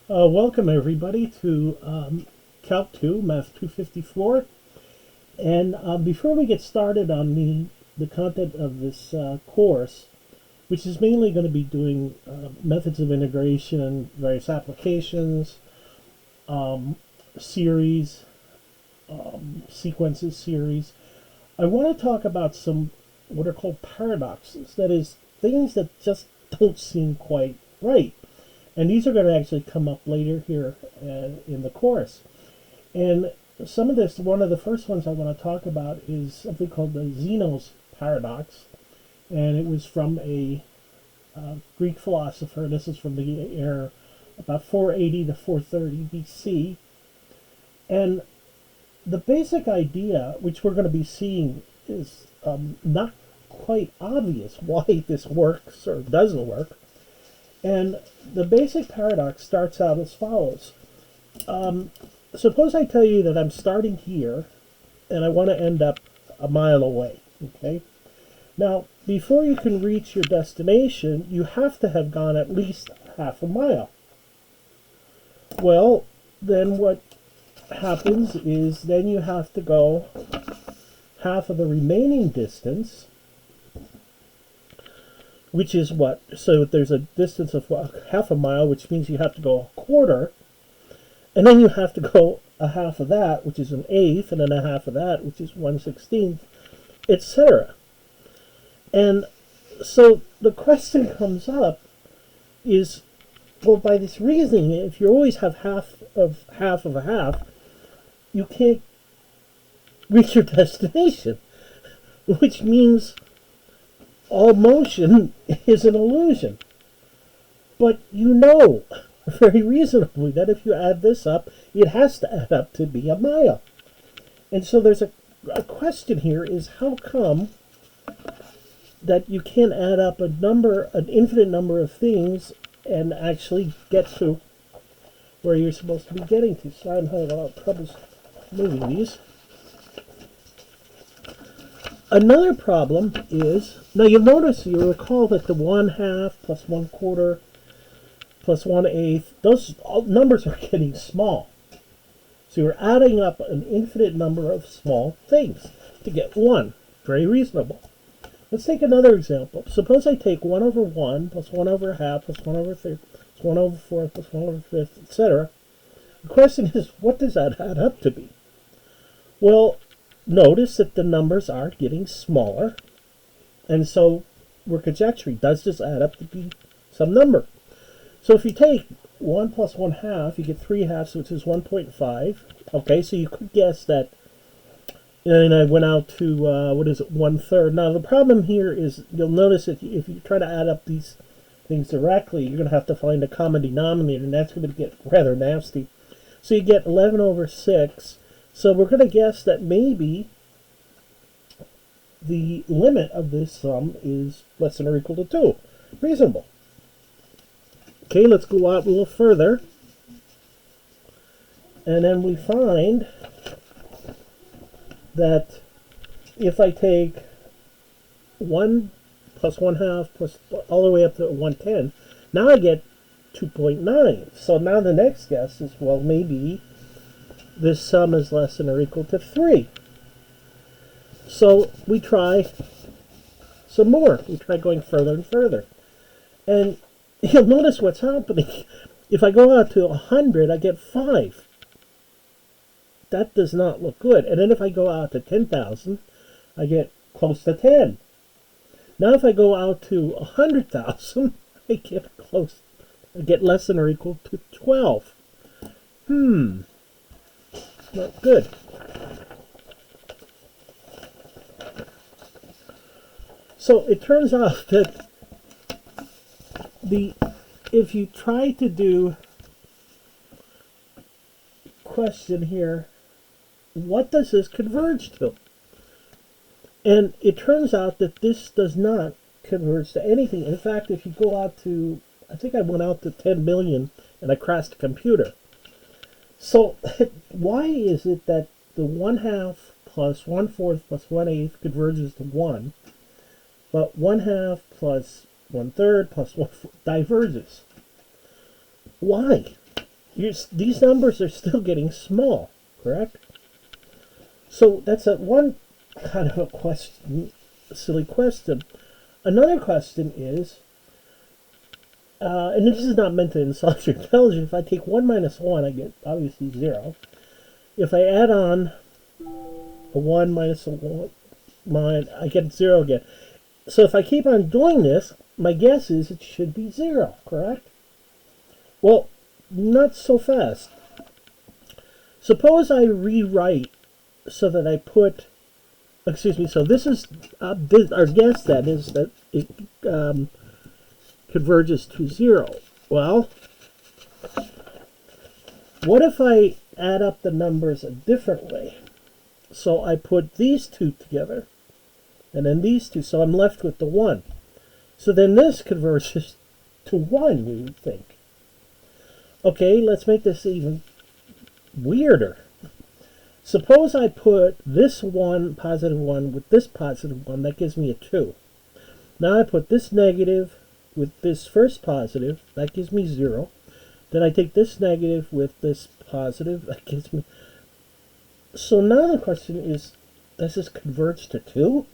Welcome everybody to Calc 2, Math 254. And before we get started on the content of this course, which is mainly going to be doing methods of integration, various applications, series, sequences series, I want to talk about some what are called paradoxes. That is, things that just don't seem quite right. And these are going to actually come up later here in the course. And some of this, one of the first ones I want to talk about is something called the Zeno's paradox. And it was from a Greek philosopher. This is from the era about 480 to 430 BC. And the basic idea, which we're going to be seeing, is not quite obvious why this works or doesn't work. And the basic paradox starts out as follows. Suppose I tell you that I'm starting here and I want to end up a mile away. Okay? Now, before you can reach your destination, you have to have gone at least half a mile. Well, then what happens is then you have to go half of the remaining distance, which is what? So there's a distance of half a mile, which means you have to go a quarter, and then you have to go a half of that, which is an eighth, and then a half of that, which is 1/16, etc. And so the question comes up is, well, by this reasoning, if you always have half of a half, you can't reach your destination, which means all motion is an illusion. But you know very reasonably that if you add this up, it has to add up to be a mile. And so there's a question here is how come that you can't add up an infinite number of things and actually get to where you're supposed to be getting to. So I'm having a lot of trouble moving these. Another problem is, now you'll recall that the 1/2 plus 1/4 plus 1/8, those numbers are getting small. So you're adding up an infinite number of small things to get 1. Very reasonable. Let's take another example. Suppose I take 1/1 plus 1/2 plus 1/3 plus 1/4 plus 1/5, etc. The question is, what does that add up to be? Well, notice that the numbers are getting smaller, and so we're conjecturing, does this add up to be some number? So if you take 1 plus 1/2, you get 3 halves, which is 1.5. Okay, so you could guess that, and I went out to, 1/3. Now the problem here is, you'll notice that if you try to add up these things directly, you're going to have to find a common denominator, and that's going to get rather nasty. So you get 11/6. So we're going to guess that maybe the limit of this sum is less than or equal to 2. Reasonable. Okay, let's go out a little further. And then we find that if I take 1 plus 1/2 plus all the way up to 1/10, now I get 2.9. So now the next guess is, well, maybe this sum is less than or equal to 3. So we try some more. We try going further and further. And you'll notice what's happening. If I go out to 100, I get 5. That does not look good. And then if I go out to 10,000, I get close to 10. Now if I go out to 100,000, I get less than or equal to 12. Not good. So it turns out that if you try to do question here, what does this converge to? And it turns out that this does not converge to anything. In fact, if you go out to, I think I went out to 10 million and I crashed the computer. So why is it that the 1/2 plus 1/4 plus 1/8 converges to 1, but 1/2 plus 1/3 plus 1/4 diverges? Why? these numbers are still getting small, correct? So that's one kind of a question, a silly question. Another question is, and this is not meant to insult your intelligence, if I take 1 minus 1, I get obviously 0. If I add on a 1 minus a 1, I get 0 again. So if I keep on doing this, my guess is it should be 0, correct? Well, not so fast. Suppose I rewrite so that I put, excuse me, so this is, our guess then is that it converges to 0. Well, what if I add up the numbers a different way? So I put these two together, and then these two, so I'm left with the 1. So then this converges to 1, we would think. Okay, let's make this even weirder. Suppose I put this 1, positive 1, with this positive 1, that gives me a 2. Now I put this negative with this first positive, that gives me 0. Then I take this negative with this positive, that gives me... So now the question is, does this converge to 2?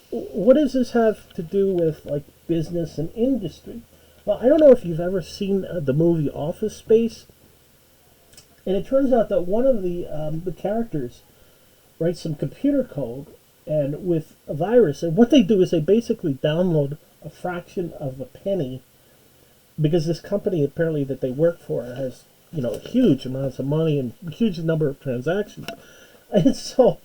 What does this have to do with, like, business and industry? Well, I don't know if you've ever seen the movie Office Space, and it turns out that one of the characters writes some computer code, and with a virus, and what they do is they basically download a fraction of a penny, because this company apparently that they work for has, huge amounts of money and a huge number of transactions. And so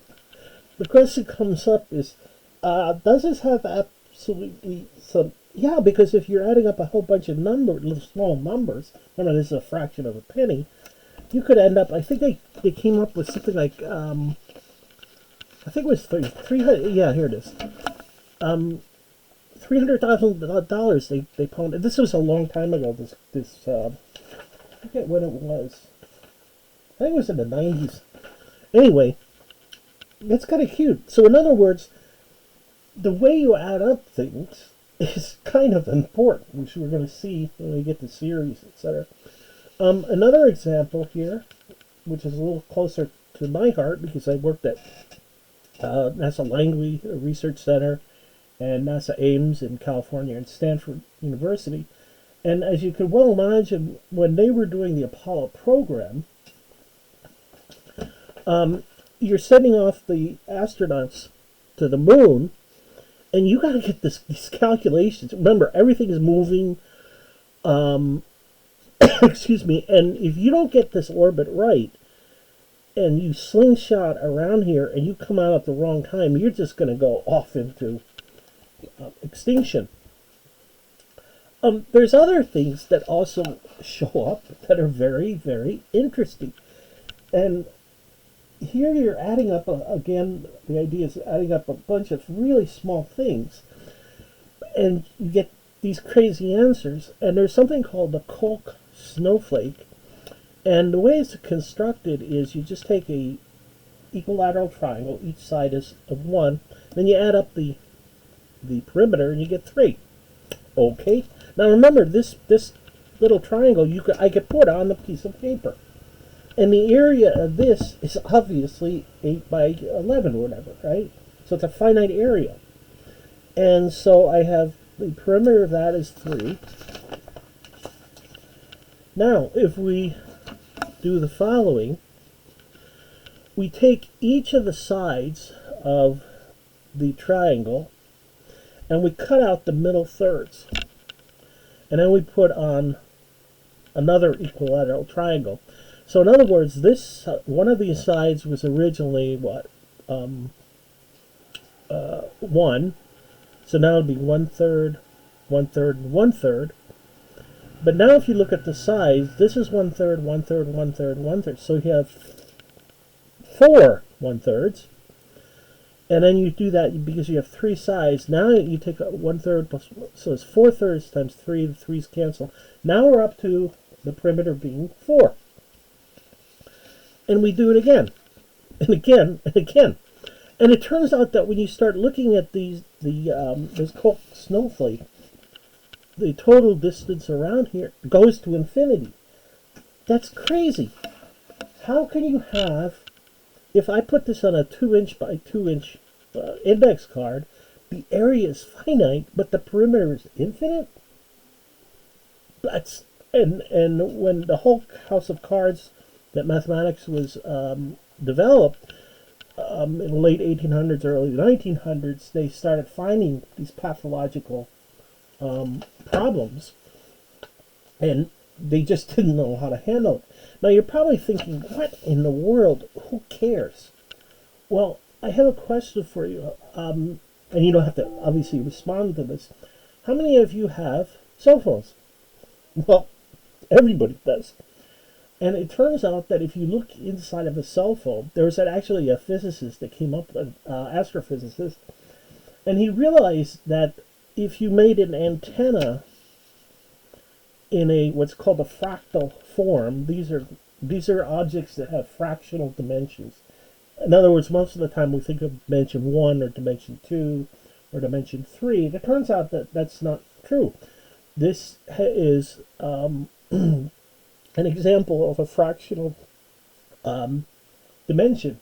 the question comes up is, does this have absolutely some... Yeah, because if you're adding up a whole bunch of little small numbers, remember this is a fraction of a penny, you could end up, I think they came up with something like, I think it was 300, yeah, here it is. $300,000 they pwned. This was a long time ago, this I forget when it was. I think it was in the 90s. Anyway, that's kind of cute. So in other words, the way you add up things is kind of important, which we're going to see when we get to series, etc. Another example here, which is a little closer to my heart because I worked at NASA Langley Research Center and NASA Ames in California and Stanford University. And as you can well imagine, when they were doing the Apollo program, you're sending off the astronauts to the moon, and you got to get these calculations. Remember, everything is moving. Excuse me. And if you don't get this orbit right, and you slingshot around here, and you come out at the wrong time, you're just going to go off into extinction. There's other things that also show up that are very, very interesting. And here you're adding up, again, the idea is adding up a bunch of really small things, and you get these crazy answers. And there's something called the Kolk snowflake, and the way it's constructed is you just take a equilateral triangle, each side is of 1, then you add up the perimeter and you get 3. Okay, now remember this little triangle I could put on a piece of paper. And the area of this is obviously 8 by 11 or whatever, right? So it's a finite area. And so I have the perimeter of that is 3. Now, if we do the following, we take each of the sides of the triangle and we cut out the middle thirds. And then we put on another equilateral triangle. So in other words, this one of these sides was originally what? 1. So now it'd be 1/3, 1/3, and 1/3. But now if you look at the sides, this is 1/3, 1/3, 1/3, 1/3. So you have 4 1/3. And then you do that because you have 3 sides. Now you take 1/3 plus, so it's 4/3 times 3, the 3's cancel. Now we're up to the perimeter being 4. And we do it again, and again, and again. And it turns out that when you start looking at this Kolk snowflake, the total distance around here goes to infinity. That's crazy. How can you have, if I put this on a 2-inch by 2-inch index card, the area is finite, but the perimeter is infinite? That's and when the whole house of cards that mathematics was developed in the late 1800s, early 1900s, they started finding these pathological problems, and they just didn't know how to handle it. Now you're probably thinking, what in the world? Who cares? Well, I have a question for you, and you don't have to obviously respond to this. How many of you have cell phones? Well, everybody does. And it turns out that if you look inside of a cell phone, there was actually a physicist that came up, an astrophysicist, and he realized that if you made an antenna in a what's called a fractal form, these are objects that have fractional dimensions. In other words, most of the time we think of dimension 1 or dimension 2 or dimension 3. It turns out that that's not true. This is an example of a fractional dimension.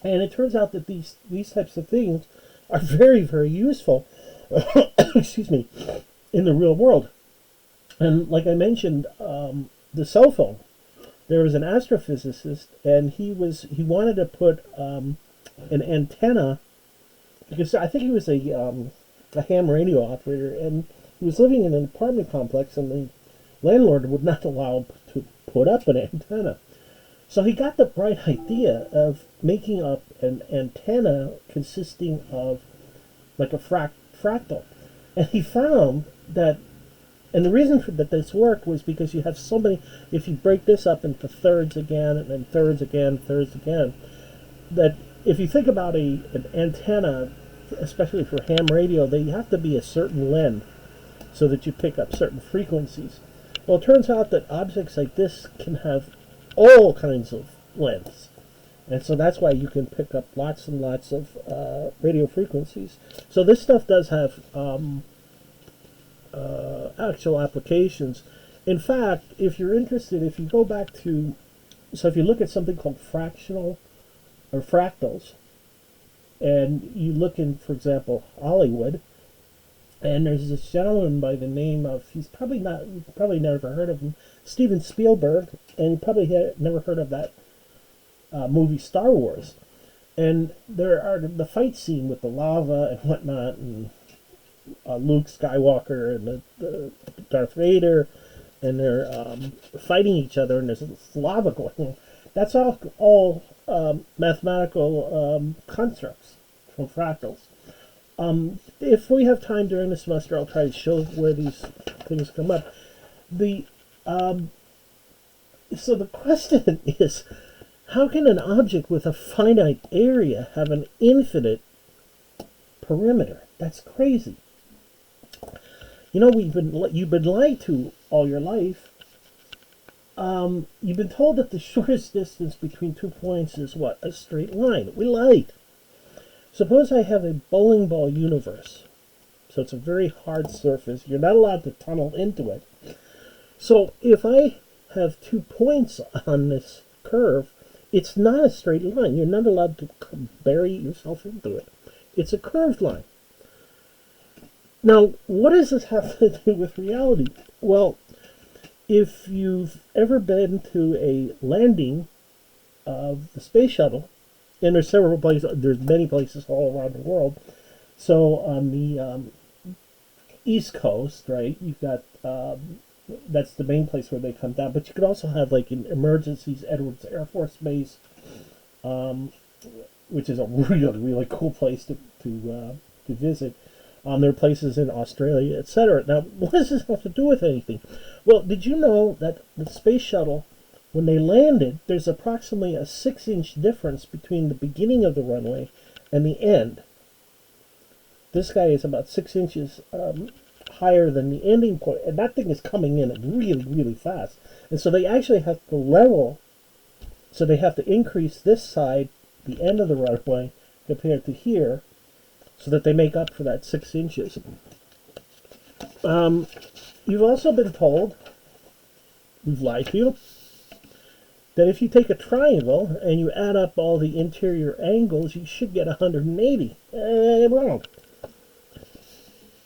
And it turns out that these types of things are very, very useful excuse me, in the real world. And like I mentioned, the cell phone, there was an astrophysicist, and he wanted to put an antenna, because I think he was a ham radio operator, and he was living in an apartment complex, and the landlord would not allow him to put up an antenna. So he got the bright idea of making up an antenna consisting of like a fractal. And he found that, and the reason for that this worked was because you have so many, if you break this up into thirds again, and then thirds again, that if you think about an antenna, especially for ham radio, they have to be a certain length so that you pick up certain frequencies. Well, it turns out that objects like this can have all kinds of lengths. And so that's why you can pick up lots and lots of radio frequencies. So this stuff does have actual applications. In fact, if you're interested, if you go back to, so if you look at something called fractional or fractals, and you look in, for example, Hollywood, and there's this gentleman by the name of, you've probably never heard of him, Steven Spielberg, and you probably never heard of that movie Star Wars. And there are the fight scene with the lava and whatnot, and Luke Skywalker and the Darth Vader, and they're fighting each other, and there's this lava going on. That's all mathematical constructs from fractals. If we have time during the semester, I'll try to show where these things come up. So the question is, how can an object with a finite area have an infinite perimeter? That's crazy. You know, you've been lied to all your life. You've been told that the shortest distance between 2 points is what? A straight line. We lied. Suppose I have a bowling ball universe. So it's a very hard surface. You're not allowed to tunnel into it. So if I have 2 points on this curve, it's not a straight line. You're not allowed to bury yourself into it. It's a curved line. Now, what does this have to do with reality? Well, if you've ever been to a landing of the space shuttle, and there's several places, there's many places all around the world. So on the East Coast, right, you've got, that's the main place where they come down, but you could also have, like, in emergencies, Edwards Air Force Base, which is a really, really cool place to visit. There are places in Australia, etc. Now, what does this have to do with anything? Well, did you know that the space shuttle, when they landed, there's approximately a 6-inch difference between the beginning of the runway and the end? This guy is about 6 inches higher than the ending point, and that thing is coming in really, really fast. And so they actually have to level, so they have to increase this side, the end of the runway, compared to here, so that they make up for that 6 inches. You've also been told, we've lied to you, that if you take a triangle and you add up all the interior angles, you should get 180. Wrong.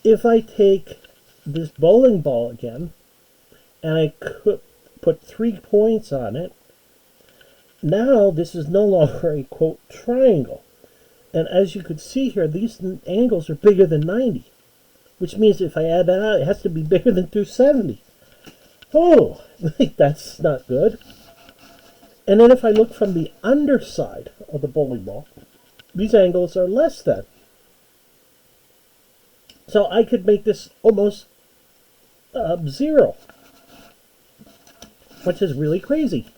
If I take this bowling ball again, and I could put 3 points on it, now this is no longer a, quote, triangle. And as you could see here, these angles are bigger than 90, which means if I add that out, it has to be bigger than 270. Oh, that's not good. And then if I look from the underside of the bowling ball, these angles are less than. So I could make this almost 0, which is really crazy.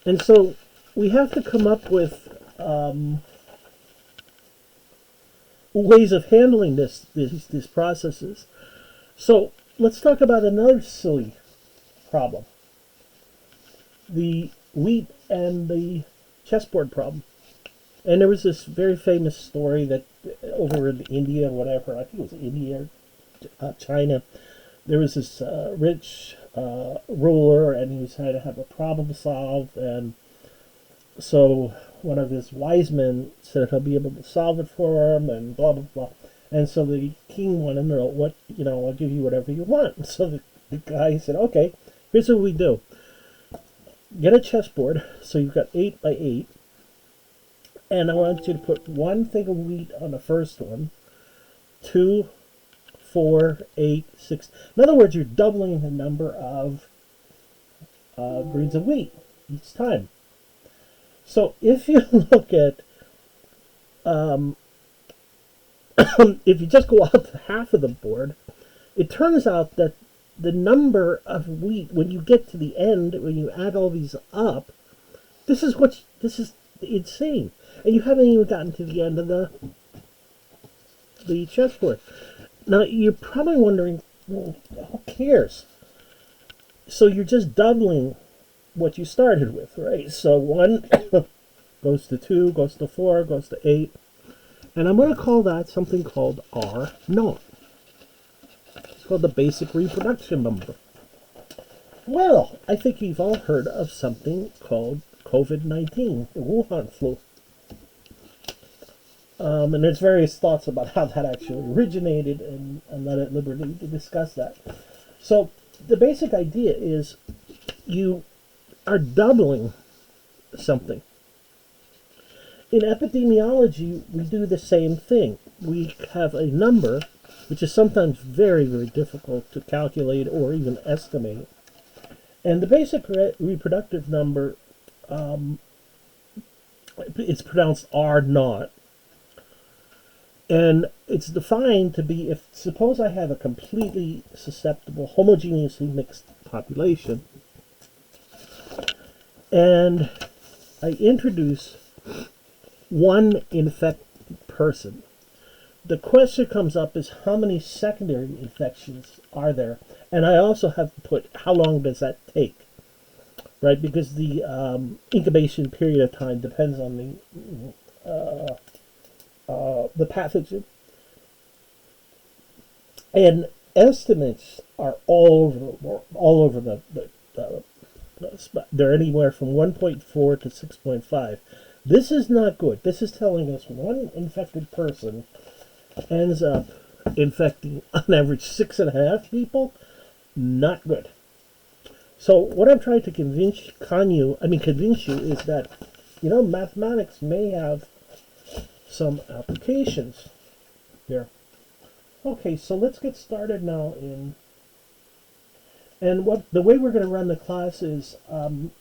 And so we have to come up with ways of handling these processes. So let's talk about another silly problem. The wheat and the chessboard problem. And there was this very famous story that over in India, whatever, I think it was India or China, there was this rich ruler, and he was trying to have a problem solved, and so one of his wise men said he'll be able to solve it for him, and blah, blah, blah. And so the king wanted to know, what, I'll give you whatever you want. And so the guy said, okay, here's what we do. Get a chessboard, so you've got 8 by 8, and I want you to put 1 thing of wheat on the first one, 2, 4, 8, 6. In other words, you're doubling the number of grains of wheat each time. So if you look at, if you just go out to half of the board, it turns out that the number of wheat, when you get to the end, when you add all these up, this is insane. And you haven't even gotten to the end of the chessboard. Now, you're probably wondering, well, who cares? So you're just doubling what you started with, right? So 1 goes to 2, goes to 4, goes to 8. And I'm going to call that something called R naught. It's called the basic reproduction number. Well, I think you've all heard of something called COVID-19, the Wuhan flu. And there's various thoughts about how that actually originated, and I'm not at liberty to discuss that. So the basic idea is you are doubling something. In epidemiology, we do the same thing. We have a number, which is sometimes very, very difficult to calculate or even estimate. And the basic reproductive number, it's pronounced R naught. And it's defined to be, suppose I have a completely susceptible, homogeneously mixed population, and I introduce 1 infected person. The question comes up is how many secondary infections are there? And I also have to put how long does that take, right? Because the incubation period of time depends on the pathogen. And estimates are all over the they're anywhere from 1.4 to 6.5. This is not good. This is telling us 1 infected person ends up infecting on average 6.5 people. Not good. So what I'm trying to convince you is that, mathematics may have some applications here. Okay, so let's get started now and the way we're going to run the class is I'm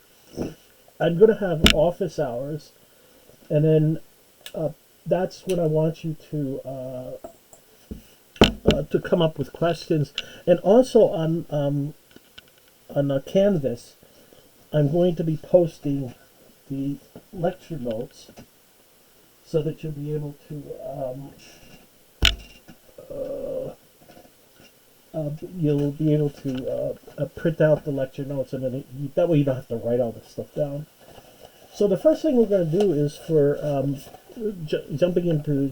going to have office hours, and then that's when I want you to come up with questions. And also on the Canvas, I'm going to be posting the lecture notes so that you'll be able to print out the lecture notes, and then that way you don't have to write all this stuff down. So the first thing we're going to do is for jumping into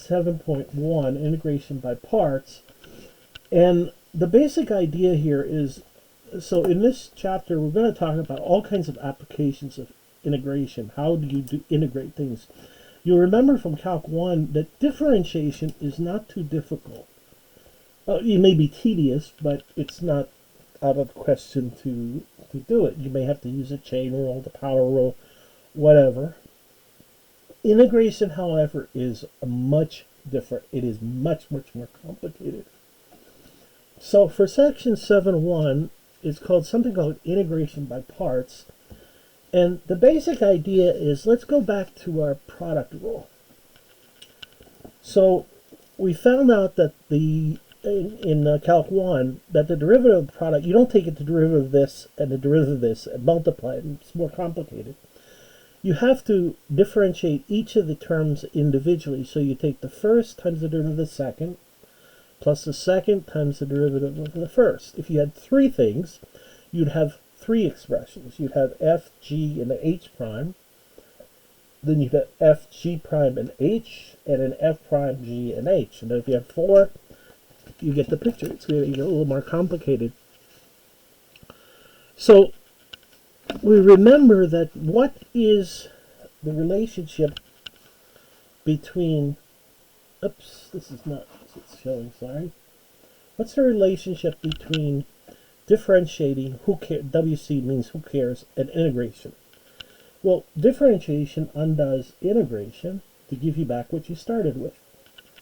7.1, integration by parts. And the basic idea here is, so in this chapter, we're going to talk about all kinds of applications of integration. How do you integrate things? You'll remember from Calc 1 that differentiation is not too difficult. It may be tedious, but it's not out of the question to do it. You may have to use a chain rule, the power rule, whatever. Integration, however, is much different. It is much, much more complicated. So for section 7.1, it's called something called integration by parts. And the basic idea is, let's go back to our product rule. So we found out that in Calc 1, that the derivative of the product, you don't take the derivative of this and the derivative of this and multiply it. It's more complicated. You have to differentiate each of the terms individually. So you take the first times the derivative of the second, plus the second times the derivative of the first. If you had three things, you'd have three expressions. You'd have f, g, and h prime. Then you'd have f, g prime, and h, and an f prime, g, and h. And then if you have four, you get the picture. It's going to get a little more complicated. So we remember that what is the relationship between, oops, this is not, it's showing, sorry. What's the relationship between differentiating, who cares, WC means who cares, and integration? Well, differentiation undoes integration to give you back what you started with.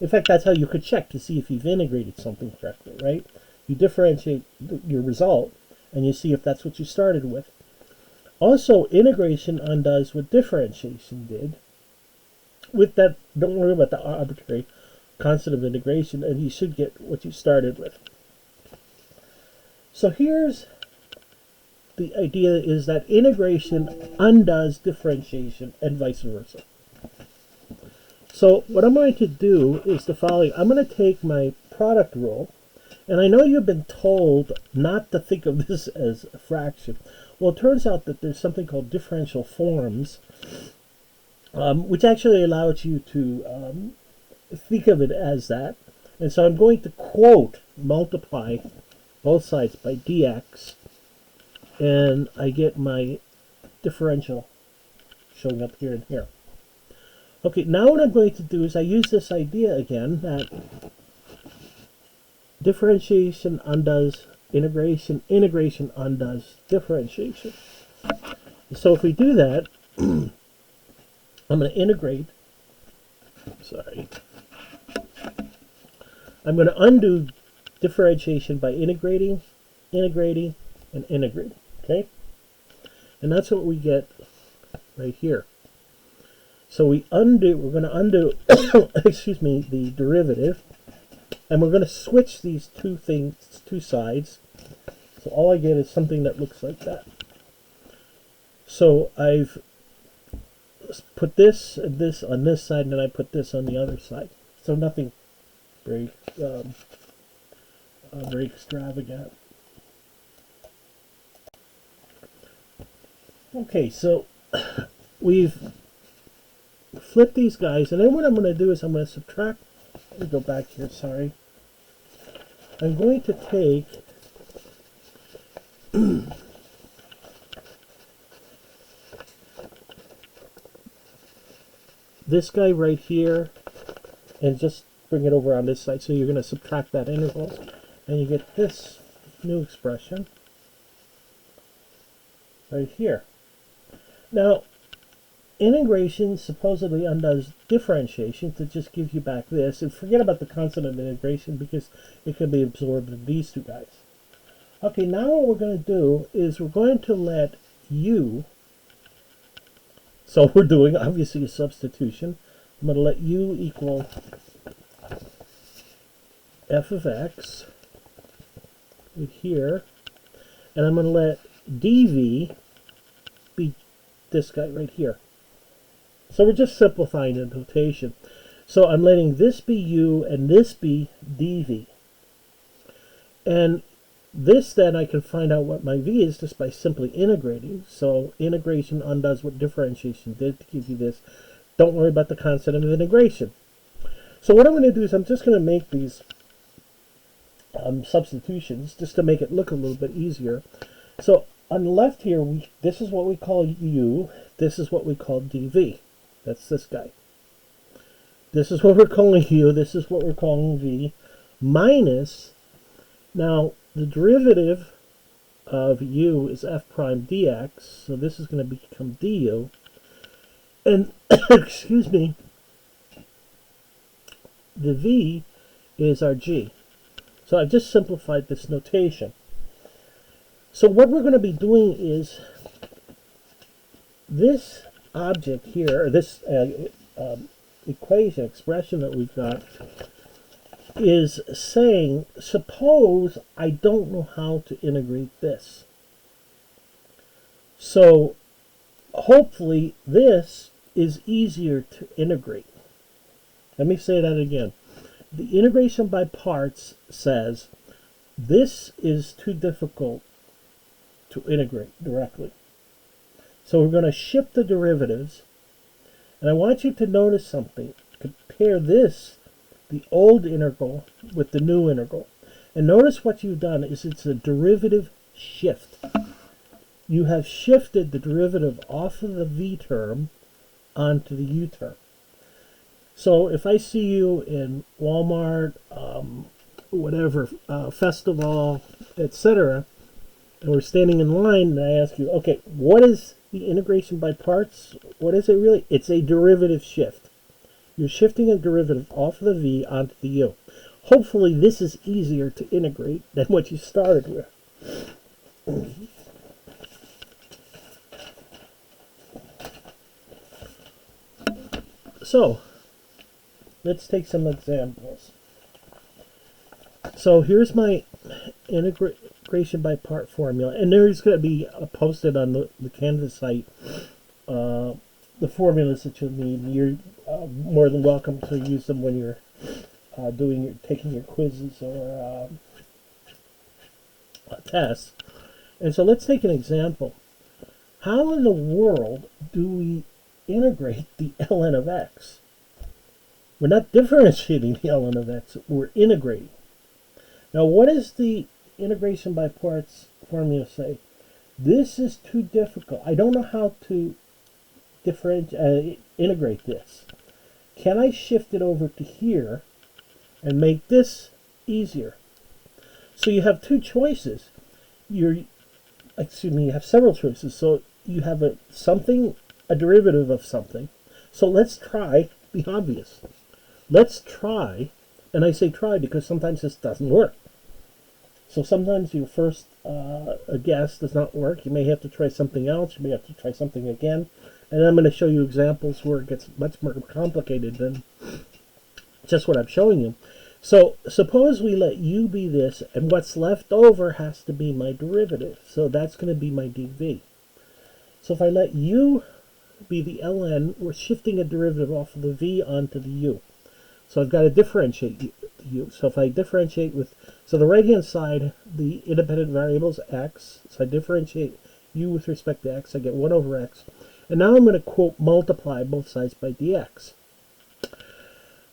In fact, that's how you could check to see if you've integrated something correctly, right? You differentiate your result, and you see if that's what you started with. Also, integration undoes what differentiation did. With that, don't worry about the arbitrary constant of integration, and you should get what you started with. So here's the idea, is that integration undoes differentiation and vice versa. So what I'm going to do is the following. I'm going to take my product rule, and I know you've been told not to think of this as a fraction. Well, it turns out that there's something called differential forms, which actually allows you to think of it as that. And so I'm going to quote multiply both sides by dx, and I get my differential showing up here and here. Okay, now what I'm going to do is I use this idea again that differentiation undoes integration, integration undoes differentiation. So if we do that, I'm going to integrate, sorry, I'm going to undo differentiation by integrating, integrating, and integrating, okay? And that's what we get right here. So we're going to undo, excuse me, the derivative, and we're going to switch these two sides. So all I get is something that looks like that. So I've put this and this on this side, and then I put this on the other side. So nothing very, very extravagant. Okay, so we've flipped these guys, and then what I'm going to do is I'm going to subtract. Let me go back here, sorry. I'm going to take this guy right here and just bring it over on this side. So you're going to subtract that interval, and you get this new expression right here. Now, integration supposedly undoes differentiation to just give you back this, and forget about the constant of integration because it can be absorbed in these two guys. Okay, now what we're going to do is we're going to let u, so we're doing obviously a substitution. I'm going to let u equal f of x right here, and I'm going to let dv be this guy right here. So we're just simplifying the notation. So I'm letting this be u and this be dv. And this then I can find out what my v is just by simply integrating. So integration undoes what differentiation did to give you this. Don't worry about the constant of integration. So what I'm going to do is I'm just going to make these substitutions just to make it look a little bit easier. So on the left here, this is what we call u. This is what we call dv. That's this guy. This is what we're calling u. This is what we're calling v. Minus, now the derivative of u is f prime dx. So this is going to become du. And, excuse me, the v is our g. So I've just simplified this notation. So what we're going to be doing is this object here, or this equation, expression that we've got, is saying, suppose I don't know how to integrate this. So hopefully this is easier to integrate. Let me say that again. The integration by parts says this is too difficult to integrate directly. So we're going to shift the derivatives, and I want you to notice something. Compare this, the old integral, with the new integral. And notice what you've done is it's a derivative shift. You have shifted the derivative off of the v term onto the u term. So if I see you in Walmart, whatever, festival, etc., and we're standing in line, and I ask you, okay, what is the integration by parts? What is it really? It's a derivative shift. You're shifting a derivative off of the v onto the u. Hopefully this is easier to integrate than what you started with. So, let's take some examples. So here's my integration by part formula, and there's going to be posted on the Canvas site the formulas that you'll need. You're more than welcome to use them when you're taking your quizzes or tests. And so let's take an example. How in the world do we integrate the ln of x? We're not differentiating the ln of x, we're integrating. Now what does the integration by parts formula say? This is too difficult. I don't know how to integrate this. Can I shift it over to here and make this easier? So you have two choices. You have several choices. So you have a derivative of something. So let's try the obvious. Let's try, and I say try because sometimes this doesn't work. So sometimes your first guess does not work. You may have to try something else. You may have to try something again. And I'm going to show you examples where it gets much more complicated than just what I'm showing you. So suppose we let u be this, and what's left over has to be my derivative. So that's going to be my dv. So if I let u be the ln, we're shifting a derivative off of the v onto the u. So I've got to differentiate u. So if I differentiate so the right hand side, the independent variable is x. So I differentiate u with respect to x. I get 1 over x. And now I'm going to, quote, multiply both sides by dx.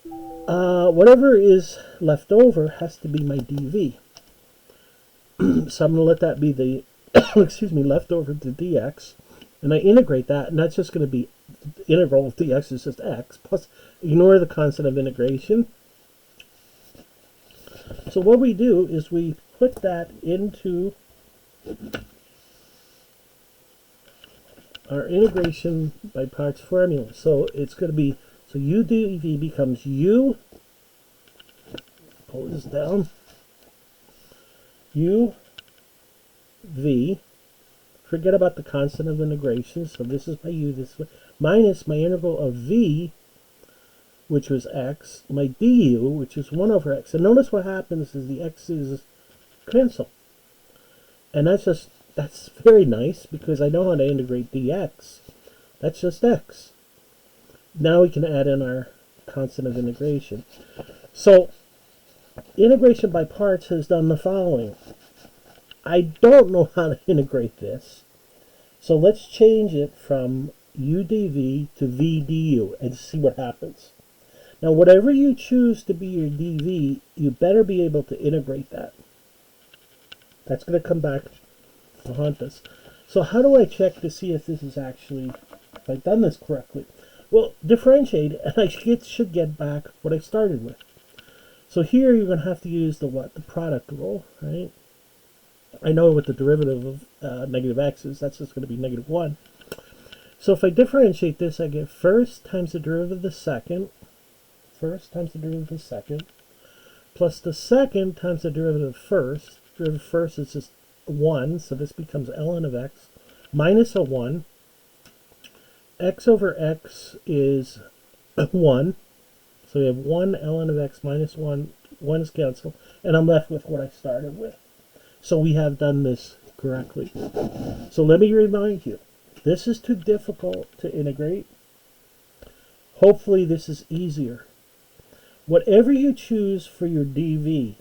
Whatever is left over has to be my dv. So I'm going to let that be the, left over to dx. And I integrate that, and that's just going to be the integral of dx is just x, plus ignore the constant of integration. So what we do is we put that into our integration by parts formula. So it's going to be, so u dv becomes u, pull this down, u v, forget about the constant of integration, so this is my u this way, minus my integral of v, which was x, my du, which is 1 over x. And notice what happens is the x's cancel. And that's very nice because I know how to integrate dx. That's just x. Now we can add in our constant of integration. So integration by parts has done the following. I don't know how to integrate this. So let's change it from u dv to v du and see what happens. Now, whatever you choose to be your DV, you better be able to integrate that. That's going to come back to haunt us. So how do I check to see if this is actually, if I've done this correctly? Well, differentiate, and I should get back what I started with. So here you're going to have to use the what? The product rule, right? I know what the derivative of negative x is. That's just going to be negative 1. So if I differentiate this, I get first times the derivative of the second, first times the derivative of the second, plus the second times the derivative of first. Derivative of first is just 1, so this becomes ln of x, minus a 1. X over x is 1. So we have 1 ln of x minus 1. 1 is canceled. And I'm left with what I started with. So we have done this correctly. So let me remind you, this is too difficult to integrate. Hopefully this is easier. Whatever you choose for your DV,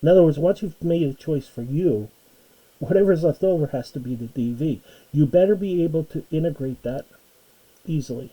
in other words, once you've made a choice for you, whatever's left over has to be the DV. You better be able to integrate that easily.